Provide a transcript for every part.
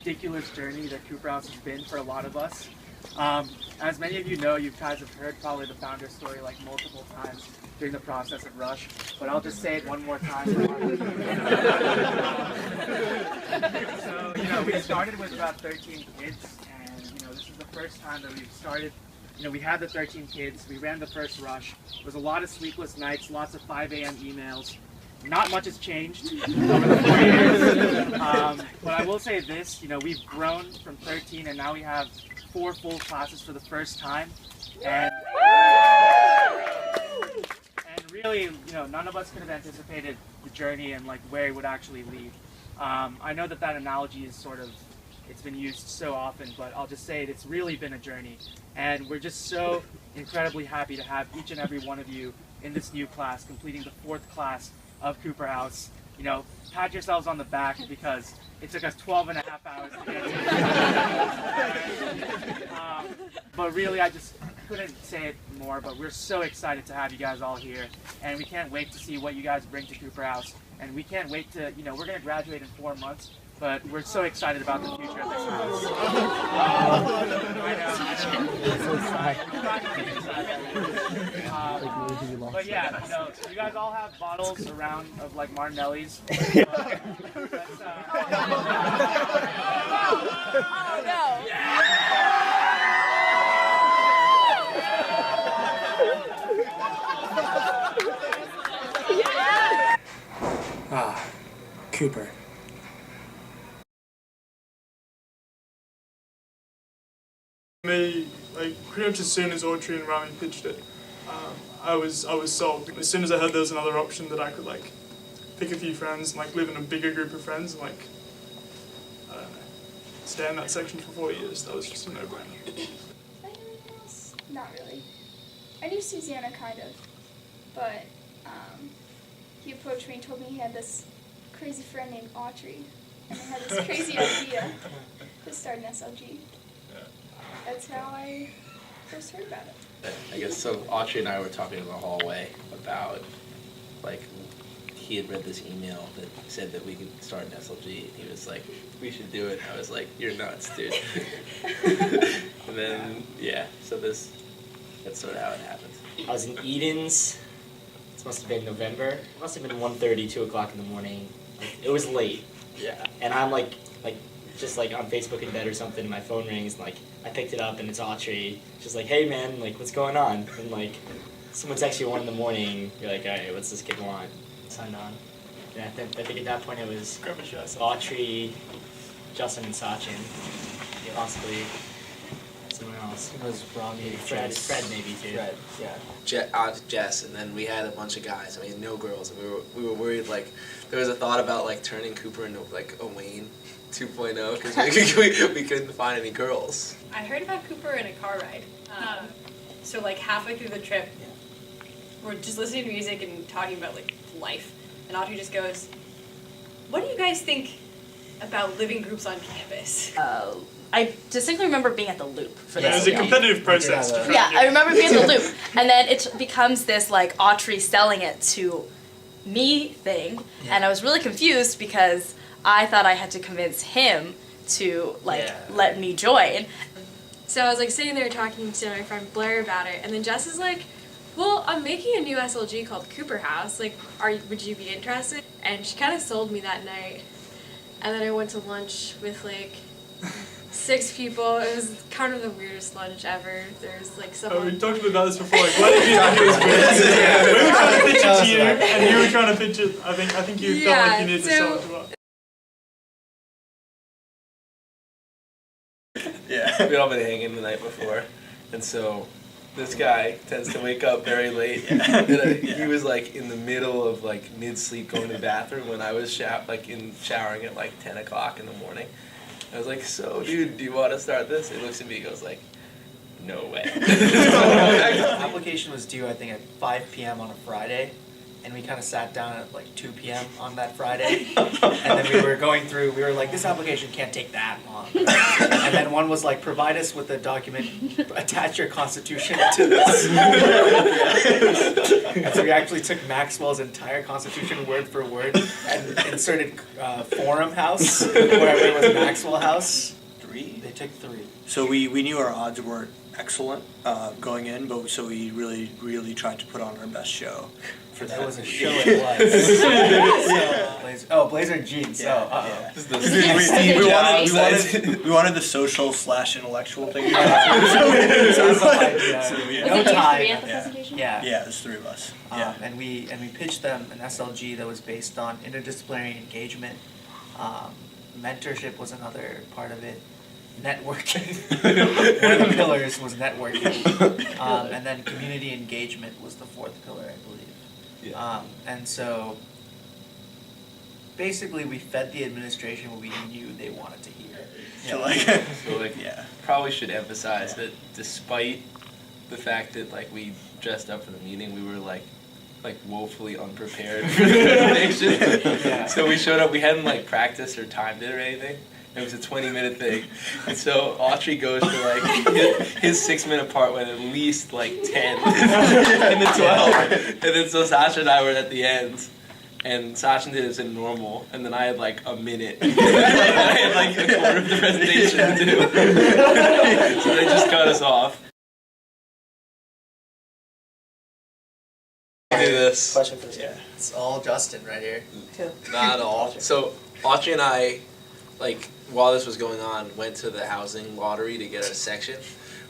ridiculous journey that Cooper House has been for a lot of us. As many of you know, you guys have heard probably the founder story like multiple times during the process of Rush, but I'll just say it one more time. So, we started with about 13 kids, and, this is the first time that we've started. We had the 13 kids, we ran the first Rush. It was a lot of sleepless nights, lots of 5 a.m. emails. Not much has changed over the 4 years. But I will say this, we've grown from 13 and now we have 4 full classes for the first time. And really, none of us could have anticipated the journey and like where it would actually lead. I know that analogy is it's been used so often, but I'll just say it's really been a journey. And we're just so incredibly happy to have each and every one of you in this new class, completing the 4th class of Cooper House. Pat yourselves on the back because it took us 12 and a half hours to get to but really, I just couldn't say it more, but we're so excited to have you guys all here, and we can't wait to see what you guys bring to Cooper House, and we can't wait to, we're going to graduate in 4 months, but we're so excited about the future of this house. But yeah, you guys all have bottles around of like Martinelli's. Oh no! Cooper. Me, pretty much as soon as Autry and Rami pitched it, I was sold. As soon as I heard there was another option that I could pick a few friends and live in a bigger group of friends and I don't know, stay in that section for 4 years, that was just a no-brainer. Not really. I knew Susanna kind of, but he approached me and told me he had this crazy friend named Autry, and I had this crazy idea to start an SLG. That's how I first heard about it. I guess so. Autry and I were talking in the hallway about he had read this email that said that we could start an SLG, and he was like, "We should do it." I was like, "You're nuts, dude." And then so that's sort of how it happened. I was in Eden's. This must have been November. It must have been 1:30, 2 o'clock in the morning. It was late. Yeah. And I'm just on Facebook in bed or something. My phone rings and I picked it up and it's Autry. She's like, "Hey man, what's going on?" And someone texts you at 1 in the morning. You're like, "All right, what's this kid want?" Signed on. And I think at that point it was Autry, Justin, and Sachin. Possibly someone else. It was Rami, Fred maybe too. Fred, yeah. Jess, and then we had a bunch of guys. I mean, no girls. And we were worried. There was a thought about turning Cooper into a Wayne 2.0 because we couldn't find any girls. I heard about Cooper in a car ride. So halfway through the trip, we're just listening to music and talking about life, and Audrey just goes, "What do you guys think about living groups on campus?" I distinctly remember being at the Loop for It was this. a competitive process. I remember being at the Loop, and then it becomes this Autry selling it to me thing, and I was really confused because I thought I had to convince him to let me join. So I was sitting there talking to my friend Blair about it, and then Jess is like, "Well, I'm making a new SLG called Cooper House. Would you be interested?" And she kind of sold me that night. And then I went to lunch with 6 people. It was kind of the weirdest lunch ever. There's someone. Oh, we talked about this before. Why did you think it was weird? We were trying to pitch it to you, and you were trying to pitch it. I think you felt like you needed to sell it to us. Yeah, we'd all been hanging the night before, and so this guy tends to wake up very late. He was in the middle of mid-sleep going to the bathroom when I was showering at 10 o'clock in the morning. I was like, "So, dude, do you want to start this?" He looks at me and goes "No way." The application was due, I think, at 5 p.m. on a Friday, and we kind of sat down at like 2 p.m. on that Friday, and then we were going through. We were like, this application can't take that long. And then one was like, provide us with a document, attach your constitution to this. And so we actually took Maxwell's entire constitution word for word and inserted Forum House wherever it was Maxwell House. 3? They took 3. So we knew our odds weren't excellent going in, but so we really tried to put on our best show for that. It was a show. It was. Blazer and jeans. Yeah, Oh, yeah. This is the We wanted the social/intellectual thing. Sounds like So we- Was no it you tie. three at the Yeah. presentation? Yeah. Yeah, there's 3 of us. Yeah. And we pitched them an SLG that was based on interdisciplinary engagement. Mentorship was another part of it. Networking. One of the pillars was networking. And then community engagement was the 4th pillar, I believe. Yeah. And so basically we fed the administration what we knew they wanted to hear. So like, So like, yeah. probably should emphasize that despite the fact that like we dressed up for the meeting, we were like woefully unprepared for the presentation. Yeah. So we showed up, we hadn't like practiced or timed it or anything. It was a 20-minute thing. And so Autry goes for like his 6-minute part went at least like 10 and then 12. And then so Sasha and I were at the end. And Sasha did his in normal, and then I had like a minute. I had like a quarter of the presentation to do. So they just cut us off. Do this. Question for this guy. It's all Justin right here. Not at all. So Autry and I, like, while this was going on, went to the housing lottery to get a section,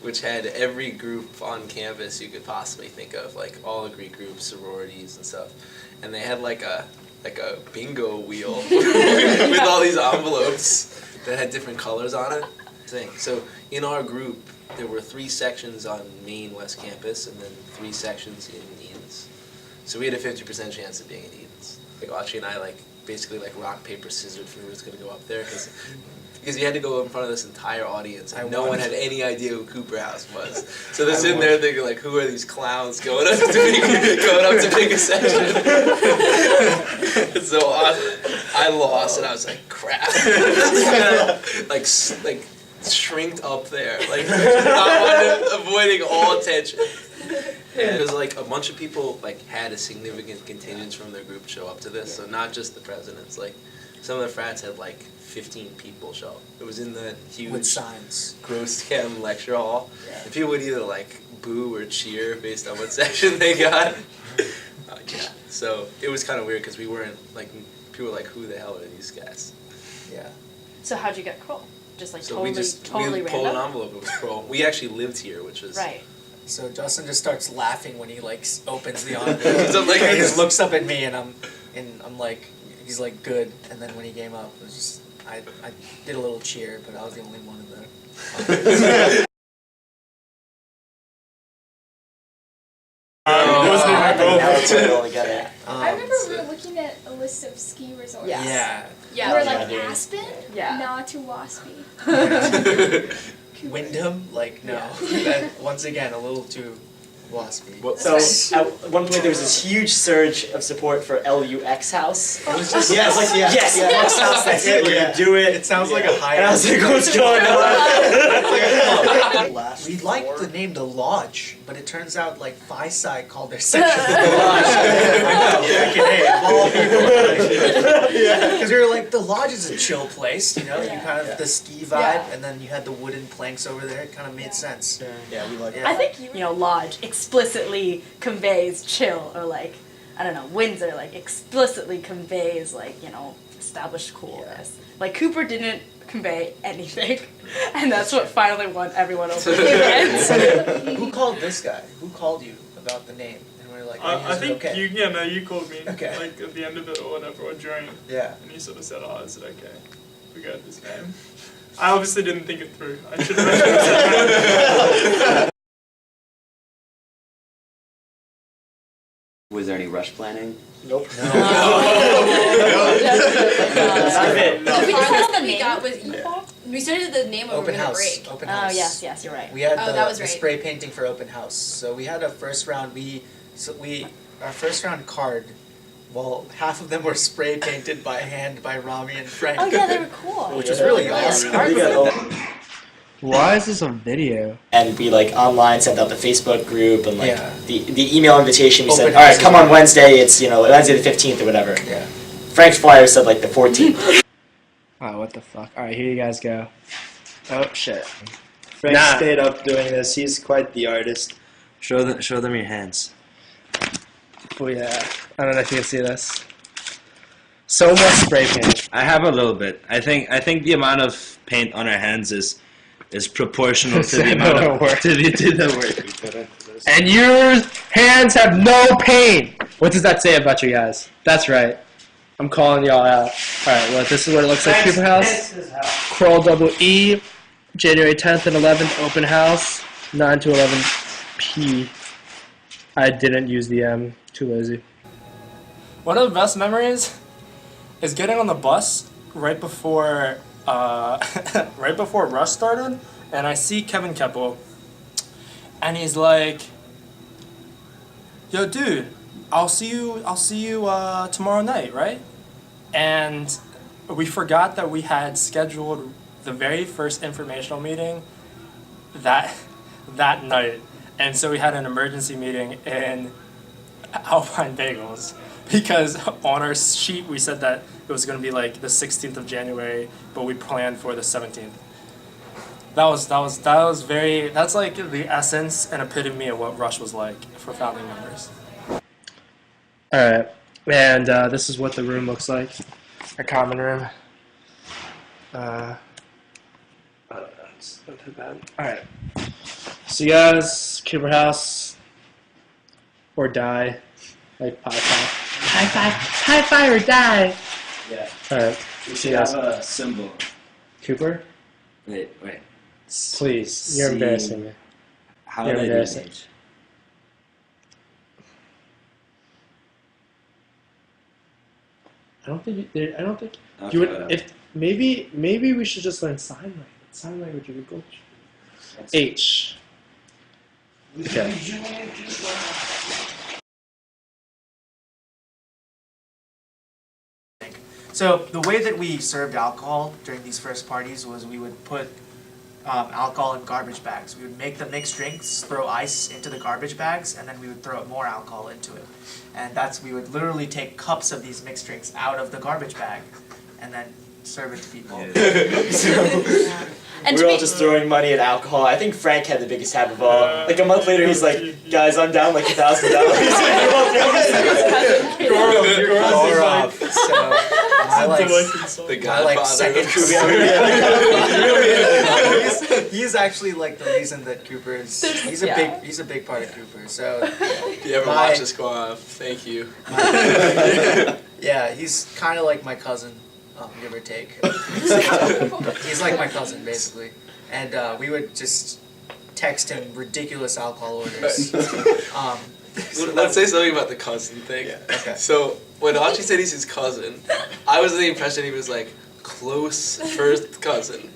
which had every group on campus you could possibly think of, like all the Greek groups, sororities and stuff. And they had like a bingo wheel with all these envelopes that had different colors on it. So in our group, there were 3 sections on main West Campus and then 3 sections in Edens. So we had a 50% chance of being in Edens. Like Autry and I basically rock, paper, scissors for who was going to go up there because you had to go in front of this entire audience and no one had any idea who Cooper House was. So they're sitting there thinking like, who are these clowns going up to pick a section? And so I lost and I was like, crap. like shrinked up there, avoiding all attention. And it was like a bunch of people had a significant contingent from their group show up to this. So not just the presidents. Like some of the frats had 15 people show up. It was in the huge With signs. gross chem lecture hall. And people would either boo or cheer based on what section they got. Yeah. So it was kind of weird because we weren't people were like, who the hell are these guys? Yeah. So how'd you get Kroll? Just So totally we random? pulled an envelope. It was Kroll. We actually lived here, which was Right. So Justin just starts laughing when he opens the envelope. So, He just looks up at me and I'm like, he's like, good. And then when he came up, it was just I did a little cheer, but I was the only one in there. Wasn't even my goal. Now it's all together. I remember we were looking at a list of ski resorts. Yeah. Yeah. We were Yeah. like Aspen, Yeah. not too waspy. Wyndham, no. Yeah. That, once again, a little too waspy. So at one point there was this huge surge of support for LUX House. It was just Yes, yes, Lux House. That's it. We're gonna do it. It sounds like a high. And I was like, what's going on? We liked the name The Lodge, but it turns out Phi Psi called their section The Lodge. I know, freaking A, of all people. Because we were like, The Lodge is a chill place, you know, you kind of, the ski vibe, Yeah. and then you had the wooden planks over there, it kind of made sense. Yeah, we like it. I think Lodge explicitly conveys chill, or I don't know, Windsor explicitly conveys established coolness. Cooper didn't convey anything, and that's what finally won everyone over the event. Who called this guy? Who called you about the name? And we were like, I is it think okay? you called me Okay. at the end of it or whatever, or during, Yeah. and you sort of said, "Oh, is it okay? We got this name." I obviously didn't think it through. I should have mentioned Was there any rush planning? Nope. No. Not a bit. The farthest that we got was we started the name of Open a house. break. Open Oh house. yes, you're right. We had Oh, the, that was the right. spray painting for open house. So we had a first round. Our first round card Well, half of them were spray painted by hand by Rami and Frank. Oh yeah, they were cool. Which was really awesome. We got Why is this on video? and we like online sent out the Facebook group and like Yeah. the email invitation. We said, Open all right, houses come on were- Wednesday. It's Wednesday the 15th or whatever. Yeah. Frank's flyer said like the 14th. Oh, what the fuck. Alright, here you guys go. Oh, shit. Frank Nah. stayed up doing this. He's quite the artist. Show them your hands. Oh, yeah. I don't know if you can see this. So much spray paint. I have a little bit. I think the amount of paint on our hands is proportional to the amount of work. to the work we put into this. And your hands have no paint! What does that say about you guys? That's right. I'm calling y'all out. Alright, well, this is what it looks like, Cooper House. Kroll Double E, January 10th and 11th, open house, 9 to 11 p. I didn't use the M, too lazy. One of the best memories is getting on the bus right before right before Rush started, and I see Kevin Keppel, and he's like, "Yo, dude, I'll see you tomorrow night, right?" And we forgot that we had scheduled the very first informational meeting that night, and so we had an emergency meeting in Alpine Bagels because on our sheet we said that it was going to be like the 16th of January, but we planned for the 17th. That's like the essence and epitome of what Rush was like for founding members. Alright, and this is what the room looks like. Our common room. It's not too bad. Alright. So you guys, Cooper House, or die. Like pie pie. High five or die. Yeah. Alright. We should have a symbol. Cooper? Wait. Please, you're embarrassing me. How You're do I do embarrassing. it? I don't think Okay, you would. whatever. If maybe we should just learn sign language. Sign language would be cool. H. Okay. So the way that we served alcohol during these first parties was we would put alcohol in garbage bags. We would make the mixed drinks, throw ice into the garbage bags, and then we would throw more alcohol into it. And we would literally take cups of these mixed drinks out of the garbage bag and then serve it to people. And we were all just throwing money at alcohol. I think Frank had the biggest habit of all. Like a month later, he's like, "Guys, I'm down like $1,000." Gorov. So my second he's actually like the reason that Cooper is he's a big part of Cooper. So If you ever watch this go off, thank you. Yeah, he's kind of like my cousin, give or take. He's like my cousin basically, and we would just text him ridiculous alcohol orders. Let's say something about the cousin thing. Yeah. Okay. So when Achi said he's his cousin, I was under the impression he was like close first cousin.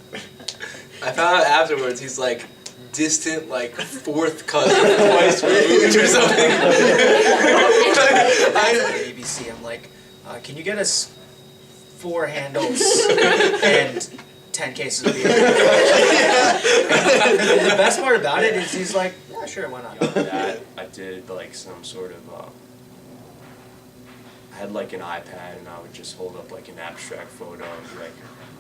I found out afterwards he's like distant like fourth cousin twice removed or something. ABC, I'm like, can you get us 4 handles and 10 cases of beer? And the best part about it is he's like, yeah, sure, why not? I did like some sort of I had like an iPad and I would just hold up like an abstract photo and be like,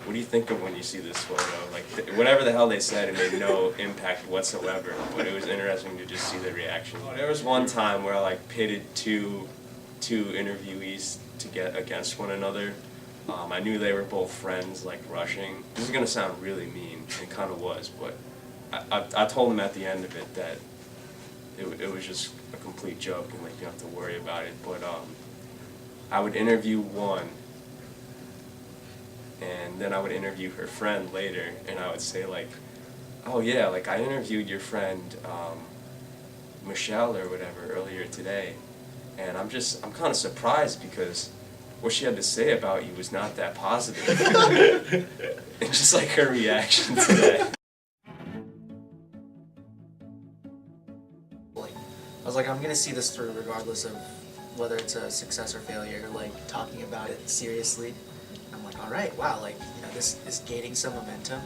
what do you think of when you see this photo? Like whatever the hell they said, it made no impact whatsoever, but it was interesting to just see the reaction. There was one time where I like pitted two interviewees to get against one another. I knew they were both friends, like rushing. This is gonna sound really mean, it kind of was, but I told them at the end of it that it was just a complete joke and like you don't have to worry about it. But I would interview one, and then I would interview her friend later, and I would say like, oh yeah, like I interviewed your friend Michelle or whatever earlier today, and I'm kind of surprised because what she had to say about you was not that positive. And just like her reaction to that. I was like, I'm gonna see this through regardless of whether it's a success or failure, like talking about it seriously. I'm like, all right, wow, like, you know, this is gaining some momentum,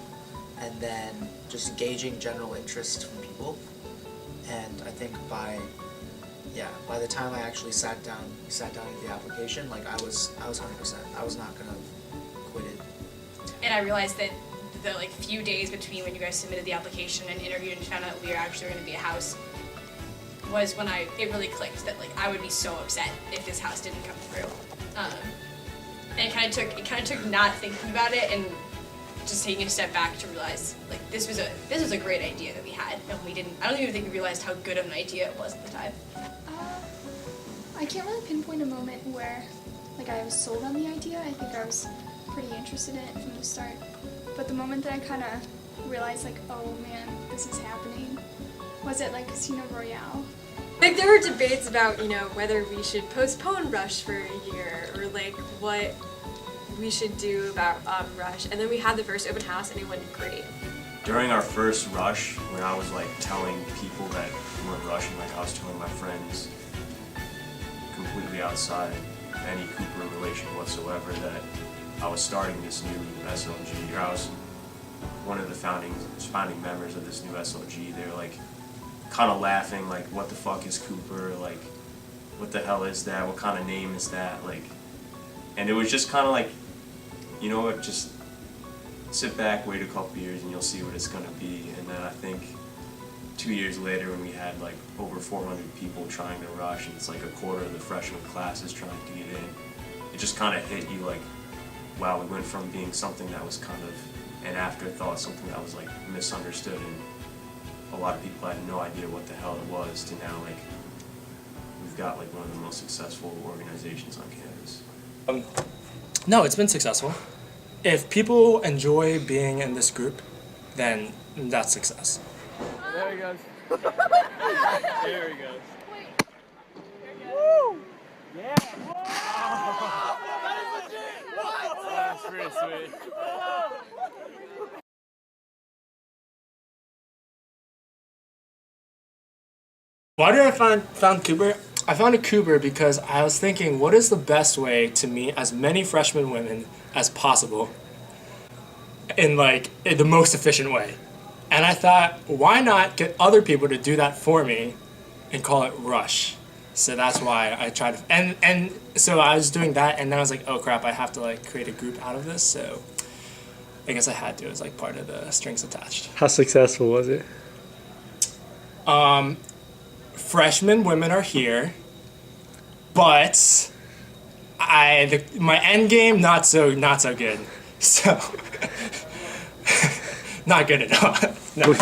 and then just gauging general interest from people. And I think by the time I actually sat down into the application, like I was 100%. I was not gonna quit it. And I realized that the like few days between when you guys submitted the application and interviewed and found out we were actually going to be a house was when it really clicked that like I would be so upset if this house didn't come through. And it kind of took not thinking about it and just taking a step back to realize like this was a great idea that we had, and I don't even think we realized how good of an idea it was at the time. I can't really pinpoint a moment where like I was sold on the idea. I think I was pretty interested in it from the start. But the moment that I kind of realized like, oh man, this is happening, was it like Casino Royale. Like there were debates about, you know, whether we should postpone Rush for a year or like what we should do about Rush. And then we had the first open house and it went great. During our first Rush, when I was like telling people that we were rushing, like I was telling my friends completely outside any Cooper relation whatsoever that I was starting this new SLG, or I was one of the founding members of this new SLG. They were like kind of laughing, like, what the fuck is Cooper? Like, what the hell is that? What kind of name is that? Like, and it was just kind of like, you know what, just sit back, wait a couple years, and you'll see what it's gonna be. And then I think 2 years later, when we had like over 400 people trying to rush, and it's like a quarter of the freshman class is trying to get in, it just kind of hit you like, wow, we went from being something that was kind of an afterthought, something that was like misunderstood, and a lot of people had no idea what the hell it was, to now like we've got like one of the most successful organizations on campus. No, it's been successful. If people enjoy being in this group, then that's success. There he goes. There he goes. Woo! Yeah! Whoa! That's pretty sweet. Why did I found Cooper? I founded Cooper because I was thinking, what is the best way to meet as many freshman women as possible in like the most efficient way? And I thought, why not get other people to do that for me and call it Rush? So that's why I tried to, and so I was doing that, and then I was like, oh crap, I have to like create a group out of this. So I guess I had to as like part of the strings attached. How successful was it? Freshman women are here, but my end game not so good. So not good at all. No.